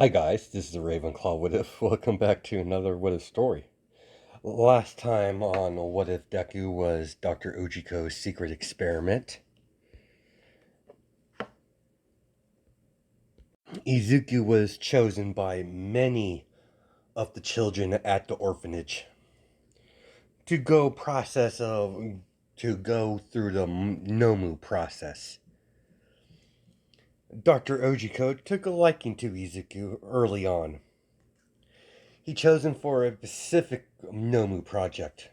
Hi guys, this is the Ravenclaw What If. Welcome back to another What If story. Last time on What If Deku was Dr. Ujiko's secret experiment. Izuku was chosen by many of the children at the orphanage to go through the Nomu process. Dr. Ujiko took a liking to Izuku early on. He chose him for a specific Nomu project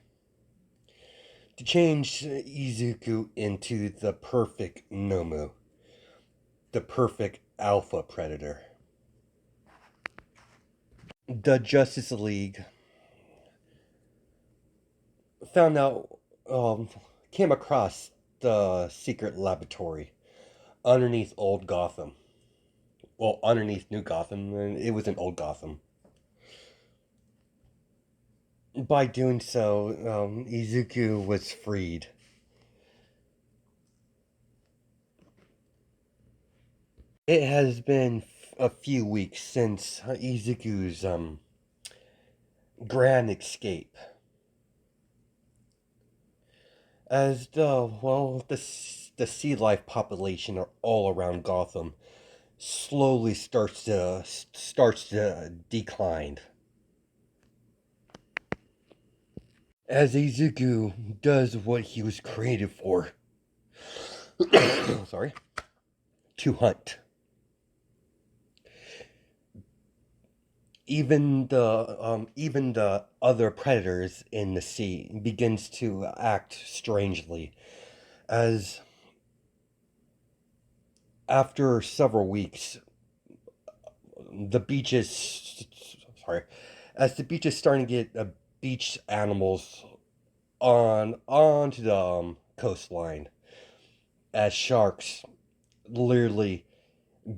to change Izuku into the perfect Nomu, the perfect alpha predator. The Justice League found out, came across the secret laboratory underneath Old Gotham. Well, underneath New Gotham, and it was in Old Gotham. By doing so, Izuku was freed. It has been a few weeks since Izuku's grand escape. As the sea life population are all around Gotham slowly starts to decline. As Izuku does what he was created for. Sorry. To hunt. Even the other predators in the sea begins to act strangely, as after several weeks, the beaches, sorry, as the beach is starting to get beach animals onto the coastline, as sharks literally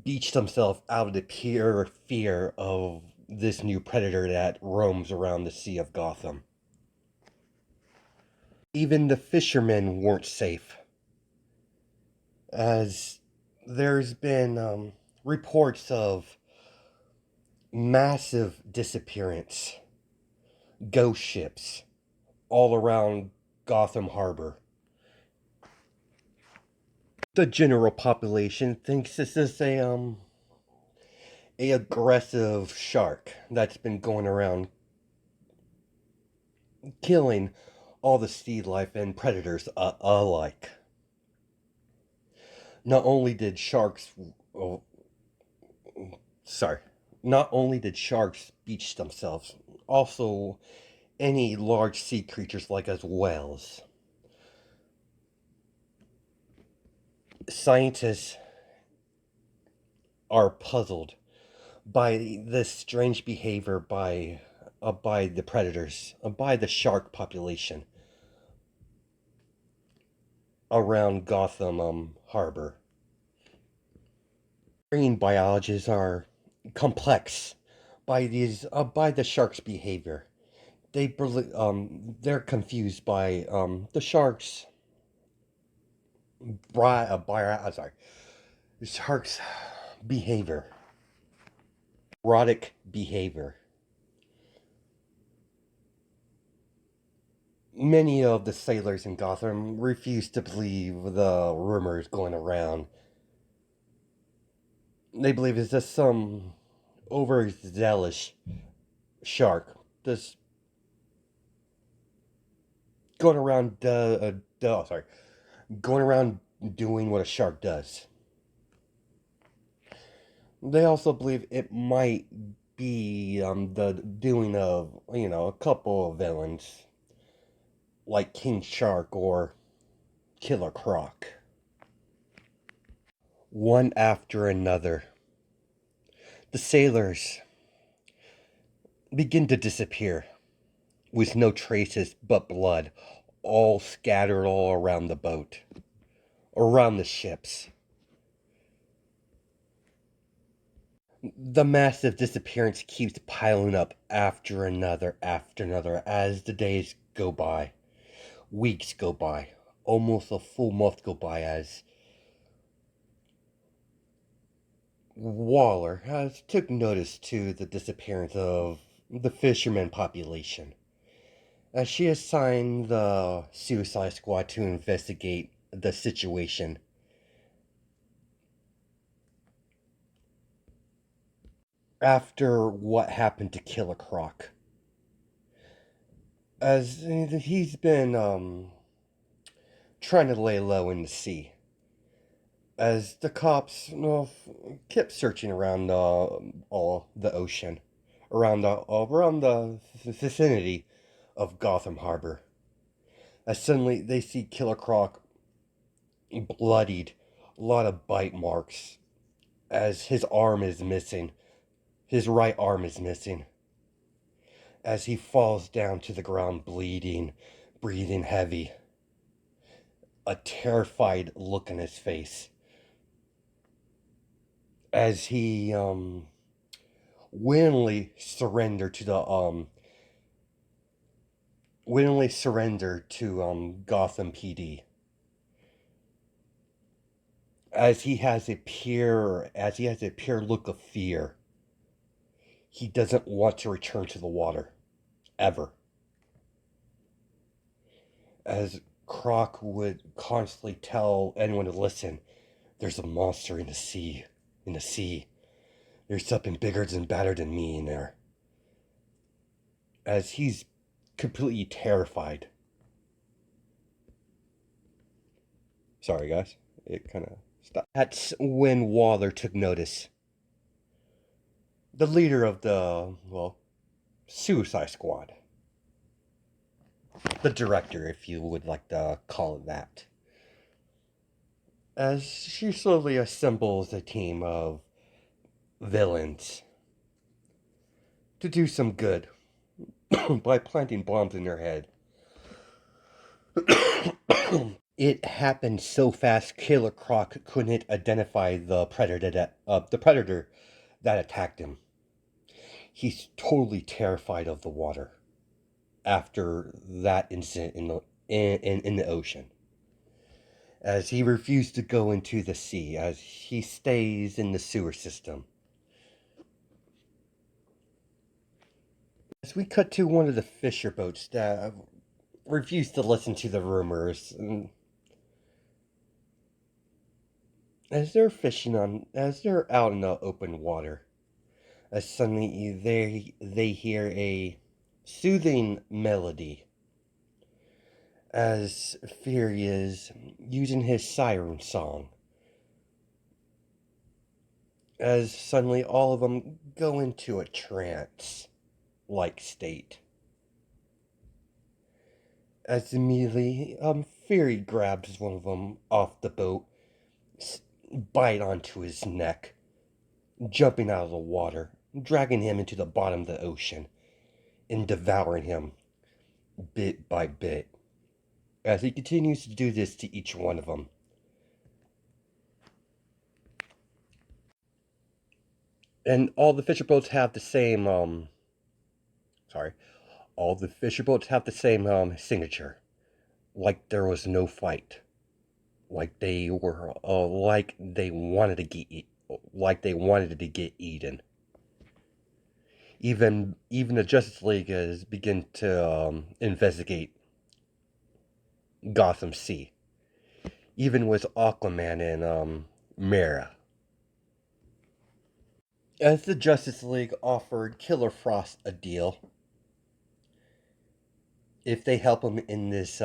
beach themselves out of the pure fear of this new predator that roams around the Sea of Gotham. Even the fishermen weren't safe, as there's been reports of massive disappearance, ghost ships all around Gotham Harbor. The general population thinks this is a aggressive shark that's been going around killing all the sea life and predators alike. Not only did sharks, oh, sorry, not only did sharks beach themselves, also any large sea creatures like as whales. Scientists are puzzled by this strange behavior by the predators, by the shark population around Gotham Harbor. Marine biologists are complex by the shark's behavior. They're confused by the shark's sorry, the shark's behavior, erotic behavior. Many of the sailors in Gotham refuse to believe the rumors going around. They believe it's just some overzealous shark just going around sorry, going around doing what a shark does. They also believe it might be the doing of, a couple of villains like King Shark or Killer Croc. One after another, the sailors begin to disappear with no traces but blood all scattered all around the boat, around the ships. The massive disappearance keeps piling up after another as the days go by. Weeks go by. Almost a full month go by as Waller has took notice to the disappearance of the fisherman population, as she assigned the Suicide Squad to investigate the situation. After what happened to Killer Croc, as he's been trying to lay low in the sea, as the cops kept searching around all the ocean, around the vicinity of Gotham Harbor. As suddenly they see Killer Croc bloodied, a lot of bite marks, as his arm is missing, his right arm is missing, as he falls down to the ground bleeding, breathing heavy, a terrified look on his face, as he willingly surrendered to the willingly surrendered to Gotham PD, as he has a pure look of fear. He doesn't want to return to the water ever, as Croc would constantly tell anyone to listen. There's a monster in the sea. In the sea. There's something bigger and badder than me in there. As he's completely terrified. Sorry, guys. It kind of stopped. That's when Waller took notice. The leader of the, Suicide Squad. The director, if you would like to call it that. As she slowly assembles a team of villains to do some good by planting bombs in their head. It happened so fast, Killer Croc couldn't identify the predator that attacked him. He's totally terrified of the water after that incident in the ocean, as he refused to go into the sea, as he stays in the sewer system. As we cut to one of the fisher boats that refused to listen to the rumors, and as they're out in the open water, as suddenly they hear a soothing melody, as Fury is using his siren song, as suddenly all of them go into a trance like state. As immediately Fury grabs one of them off the boat, bite onto his neck, jumping out of the water, dragging him into the bottom of the ocean, and devouring him bit by bit, as he continues to do this to each one of them. And all the fisher boats have the same, all the fisher boats have the same, signature. Like there was no fight. Like they were, like they wanted to get eaten. Even the Justice League has begun to investigate Gotham Sea, even with Aquaman and Mera. As the Justice League offered Killer Frost a deal, if they help him in this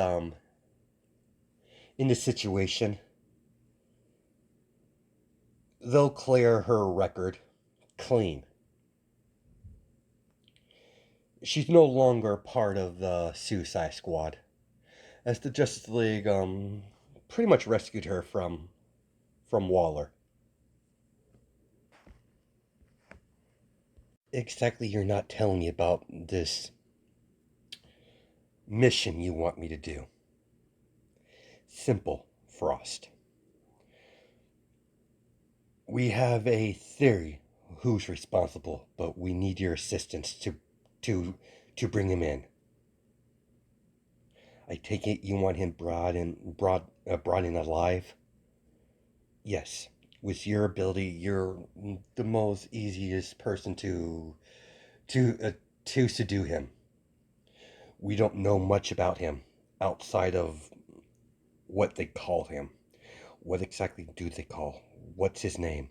situation, they'll clear her record clean. She's no longer part of the Suicide Squad, as the Justice League pretty much rescued her from Waller. Exactly, you're not telling me about this mission you want me to do. Simple, Frost. We have a theory who's responsible, but we need your assistance to bring him in. I take it you want him brought in alive? Yes. With your ability, you're the most easiest person to uh, to subdue him. We don't know much about him outside of what they call him. What exactly do they call? What's his name?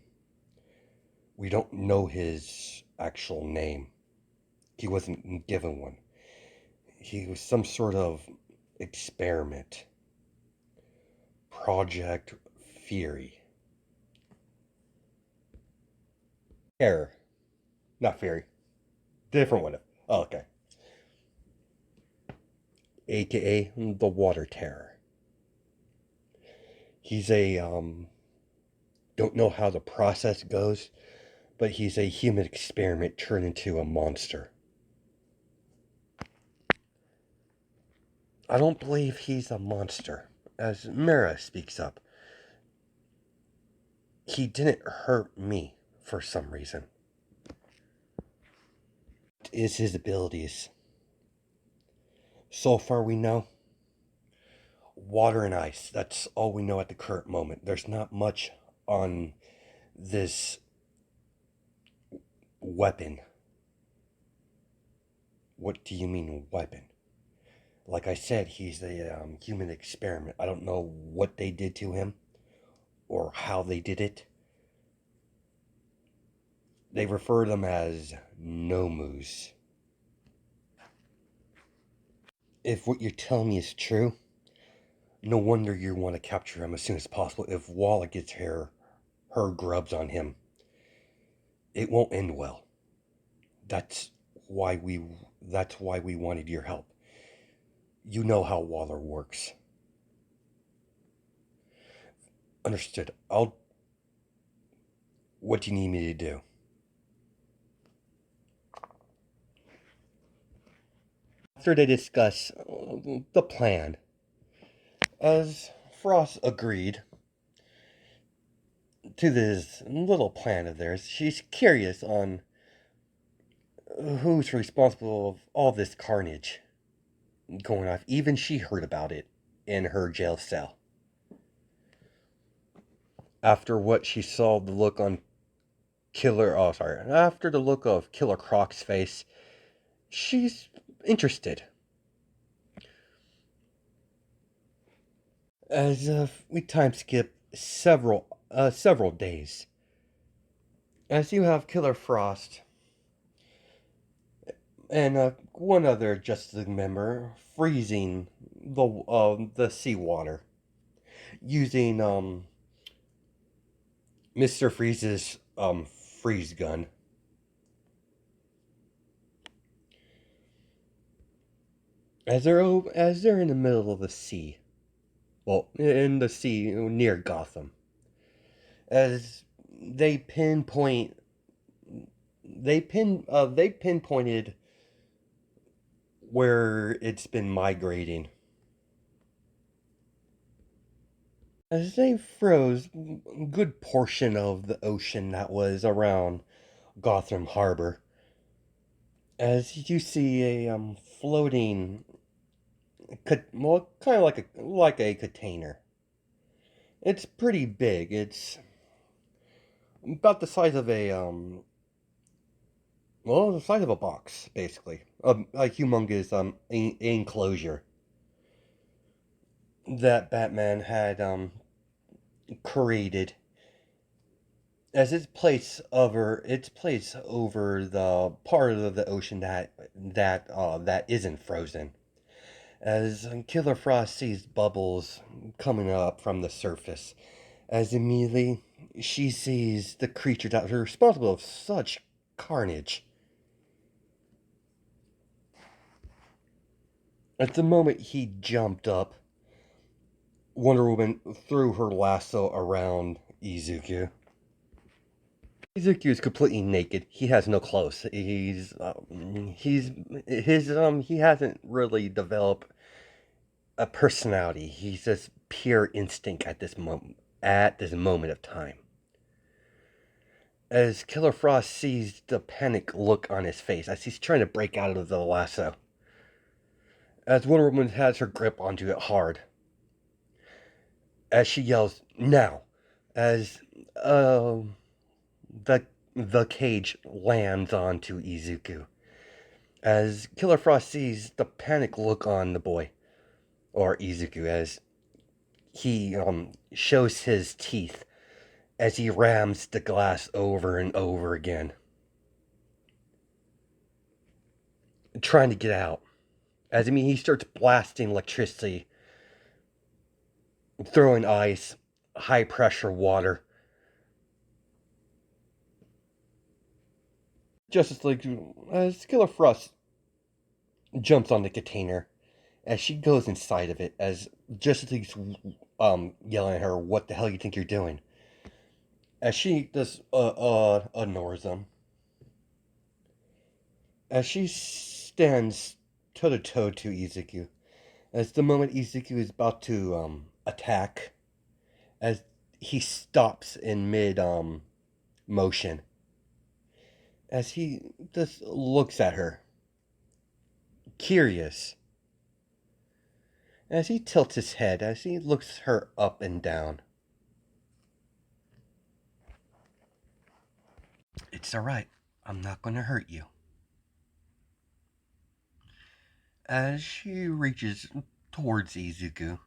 We don't know his actual name. He wasn't given one. He was some sort of experiment. Project Fury. Terror. Not Fury. Different one. Oh, okay. AKA the Water Terror. He's a, don't know how the process goes, but he's a human experiment turned into a monster. I don't believe he's a monster. As Mira speaks up, he didn't hurt me for some reason. What is his abilities? So far we know water and ice. That's all we know at the current moment. There's not much on this weapon. What do you mean weapon? Like I said, he's a human experiment. I don't know what they did to him or how they did it. They refer to them as nomus. If what you're telling me is true, no wonder you want to capture him as soon as possible. If Walla gets her grubs on him, it won't end well. That's why we that's why we wanted your help. You know how Waller works. Understood. What do you need me to do? After they discuss the plan, as Frost agreed to this little plan of theirs, she's curious on who's responsible of all this carnage going off. Even she heard about it in her jail cell. After what she saw, the look on after the look of Killer Croc's face, she's interested. As we time skip several days, as you have Killer Frost and one other Justice League member freezing the seawater using Mr. Freeze's freeze gun. As they're in the middle of the sea, well, in the sea near Gotham, as they pinpoint, they pinpointed where it's been migrating. As they froze a good portion of the ocean that was around Gotham Harbor, as you see a floating, well, kind of like a container. It's pretty big. It's about the size of the size of a box, basically, a humongous enclosure that Batman had created as its place over the part of the ocean that isn't frozen. As Killer Frost sees bubbles coming up from the surface, as immediately she sees the creature that was responsible for such carnage. At the moment he jumped up, Wonder Woman threw her lasso around Izuku. Izuku is completely naked. He has no clothes. He hasn't really developed a personality. He's just pure instinct at this moment. At this moment of time, as Killer Frost sees the panic look on his face as he's trying to break out of the lasso, as Wonder Woman has her grip onto it hard, as she yells, "Now!" as the the cage lands onto Izuku. As Killer Frost sees the panic look on the boy, or Izuku, as he shows his teeth as he rams the glass over and over again, trying to get out. As he starts blasting electricity, throwing ice, high pressure water. Justice League, as Killer Frost jumps on the container, as she goes inside of it, as Justice League's yelling at her, "What the hell you think you're doing?" As she just ignores them. As she stands toe to toe to Izuku, as the moment Izuku is about to attack, as he stops in mid motion, as he just looks at her, curious, as he tilts his head, as he looks her up and down. "It's alright. I'm not going to hurt you." As she reaches towards Izuku,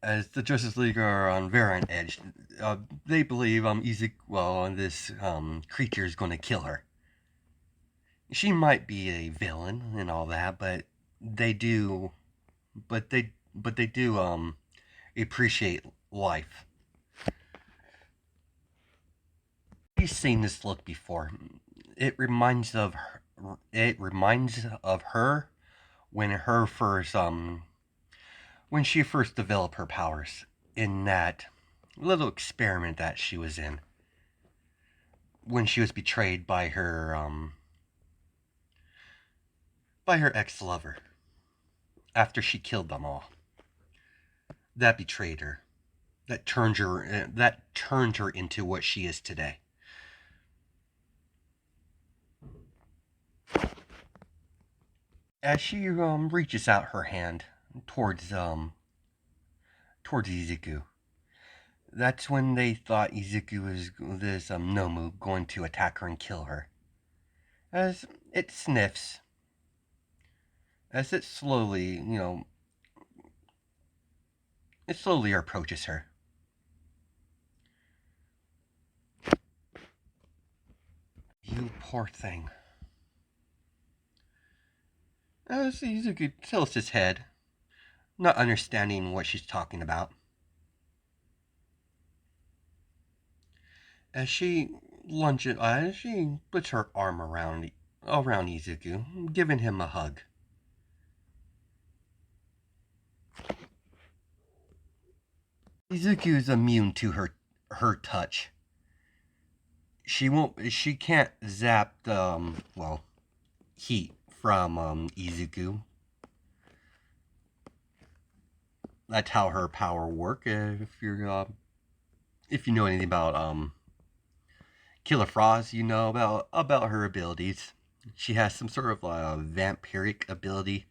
as the Justice League are on very on edge, they believe Izuku, this creature is going to kill her. She might be a villain and all that, but they do, but they do appreciate life. She's seen this look before. It reminds of her, it reminds of her when her first when she first developed her powers in that little experiment that she was in when she was betrayed by her ex-lover after she killed them all. That betrayed her. That turned her into what she is today. As she reaches out her hand towards Izuku, that's when they thought Izuku was this Nomu going to attack her and kill her. As it sniffs, as it slowly approaches her. "You poor thing." As Izuku tilts his head, not understanding what she's talking about. As she puts her arm around Izuku, giving him a hug. Izuku is immune to her touch. She can't zap the heat from Izuku. That's how her power work. If you know anything about Killer Frost, you know about her abilities. She has some sort of vampiric ability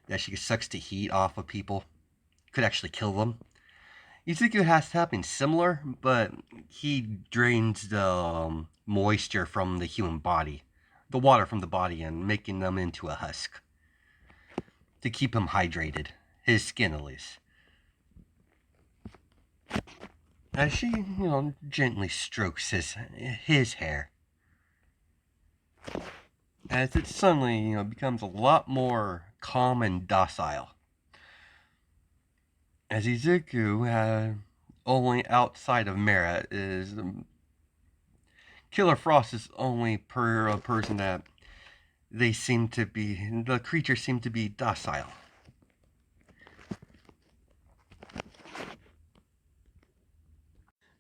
that she sucks the heat off of people. Could actually kill them. Izuku has something similar, but he drains the moisture from the human body, the water from the body, and making them into a husk to keep him hydrated. His skin, at least. As she, gently strokes his hair, as it suddenly, becomes a lot more calm and docile. As Izuku, only outside of Mera, is Killer Frost is only a person that the creatures seem to be docile.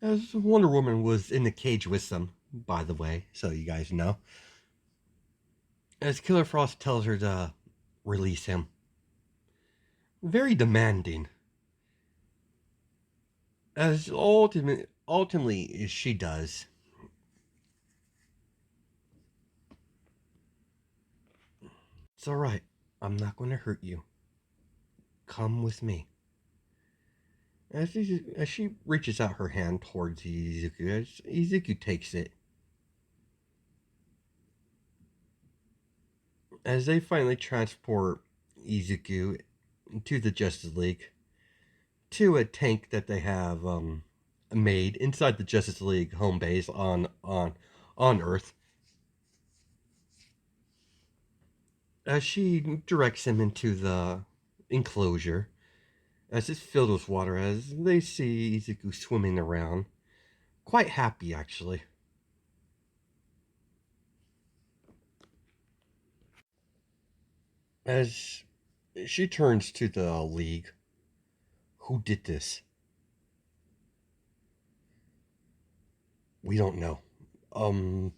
As Wonder Woman was in the cage with them, by the way, so you guys know. As Killer Frost tells her to release him. Very demanding. As ultimately she does. "It's alright. I'm not going to hurt you. Come with me." As she reaches out her hand towards Izuku, as Izuku takes it, as they finally transport Izuku to the Justice League, to a tank that they have made inside the Justice League home base on Earth, as she directs him into the enclosure, as it's filled with water, as they see Izuku swimming around, quite happy actually. As she turns to the League, who did this? We don't know. Um,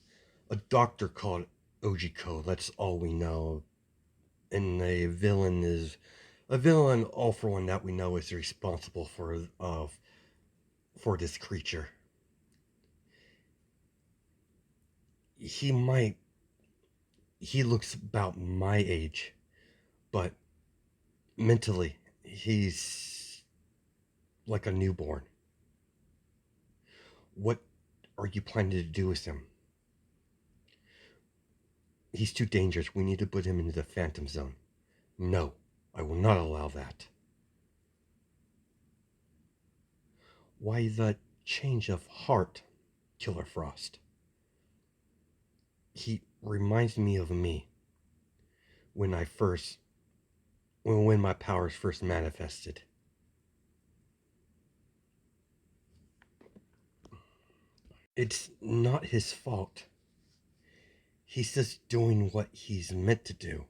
a doctor called Ujiko. That's all we know. And a villain. All for one that we know is responsible for this creature. He might. He looks about my age, but mentally, he's like a newborn. What are you planning to do with him? He's too dangerous. We need to put him into the Phantom Zone. No, I will not allow that. Why the change of heart, Killer Frost? He reminds me of me when I first, when my powers first manifested. It's not his fault. He's just doing what he's meant to do.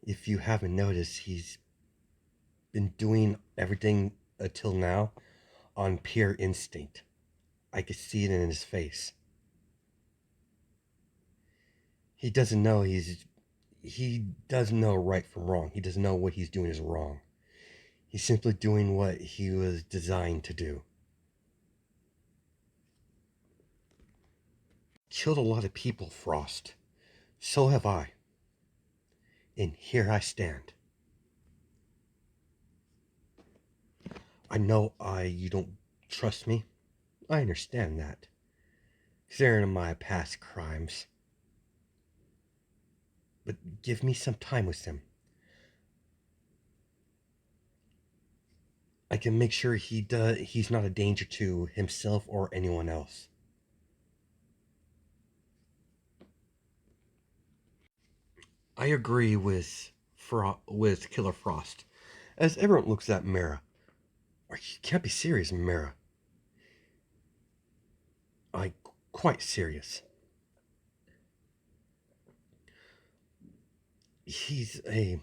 If you haven't noticed, he's been doing everything until now on pure instinct. I could see it in his face. He doesn't know he doesn't know right from wrong. He doesn't know what he's doing is wrong. He's simply doing what he was designed to do. Killed a lot of people, Frost. So have I. And here I stand. I know you don't trust me. I understand that. Considering my past crimes. But give me some time with him. I can make sure he's not a danger to himself or anyone else. I agree with Killer Frost. As everyone looks at Mara. You can't be serious, Mara. I'm quite serious. He's a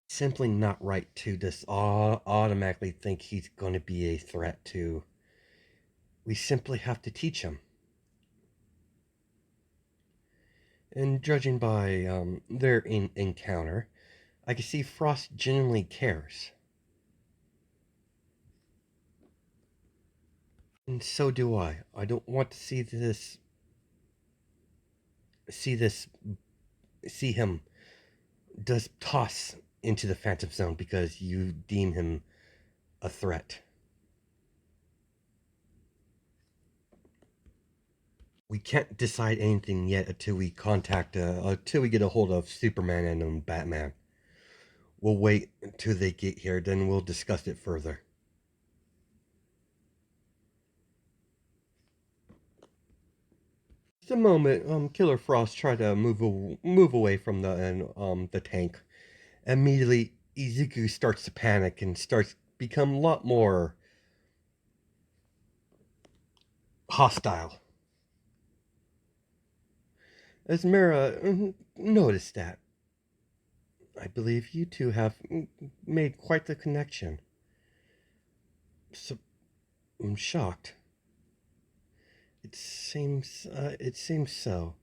simply not right to just automatically think he's going to be a threat to. We simply have to teach him. And judging by their encounter, I can see Frost genuinely cares. And so do I. I don't want to see this, see him just toss into the Phantom Zone because you deem him a threat. We can't decide anything yet until we get a hold of Superman and Batman. We'll wait until they get here, then we'll discuss it further. Just a moment, Killer Frost tried to move away from the tank. Immediately, Izuku starts to panic and starts become a lot more hostile. As Mara noticed that, I believe you two have made quite the connection. So I'm shocked. It seems so.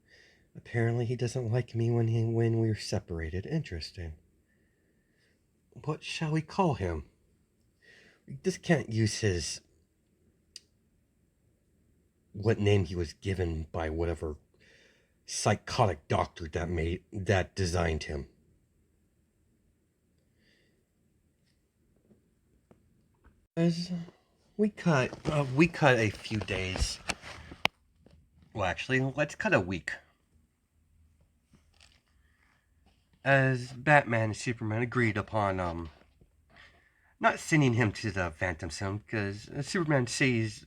Apparently, he doesn't like me when we're separated. Interesting. What shall we call him? We just can't use his what name he was given by whatever psychotic doctor that designed him. As we cut a few days. Well, actually, let's cut a week. As Batman and Superman agreed upon not sending him to the Phantom Zone, because Superman sees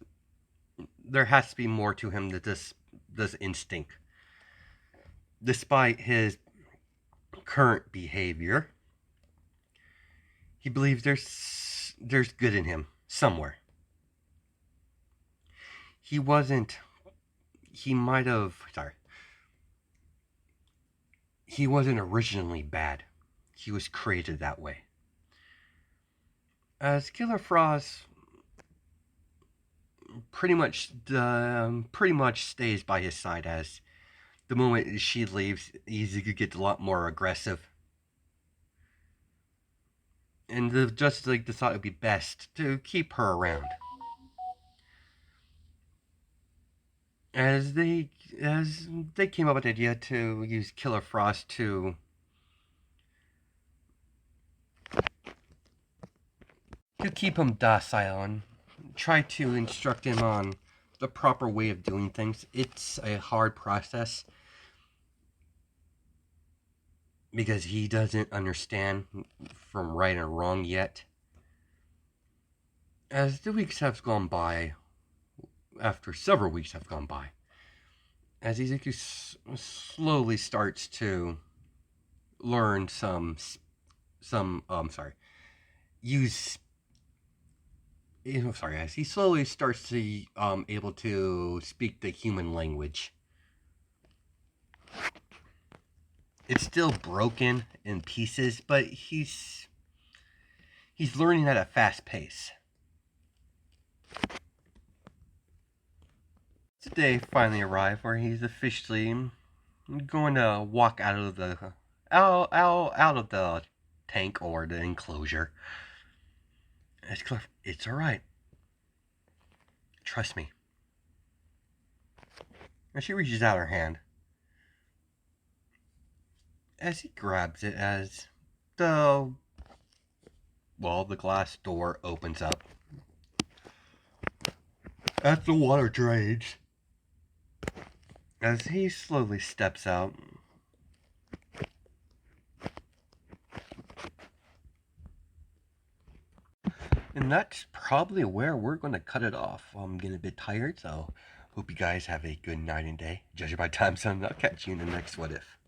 there has to be more to him than this instinct. Despite his current behavior, he believes there's good in him somewhere. He wasn't. He might have. Sorry. He wasn't originally bad. He was created that way. As Killer Frost pretty much stays by his side. As the moment she leaves, he gets a lot more aggressive. And the Justice League thought it would be best to keep her around. As they came up with the idea to use Killer Frost to keep him docile and try to instruct him on the proper way of doing things. It's a hard process because he doesn't understand from right and wrong yet. As the weeks have gone by, after several weeks have gone by, as Izuku slowly starts to learn as he slowly starts to able to speak the human language. It's still broken in pieces, but he's learning at a fast pace. Today finally arrived where he's officially going to walk out of the tank or the enclosure. It's alright. Trust me. And she reaches out her hand. As he grabs it, as the glass door opens up. As the water drains. As he slowly steps out. And that's probably where we're going to cut it off. I'm getting a bit tired, so hope you guys have a good night and day. Judging by time zone, I'll catch you in the next What If.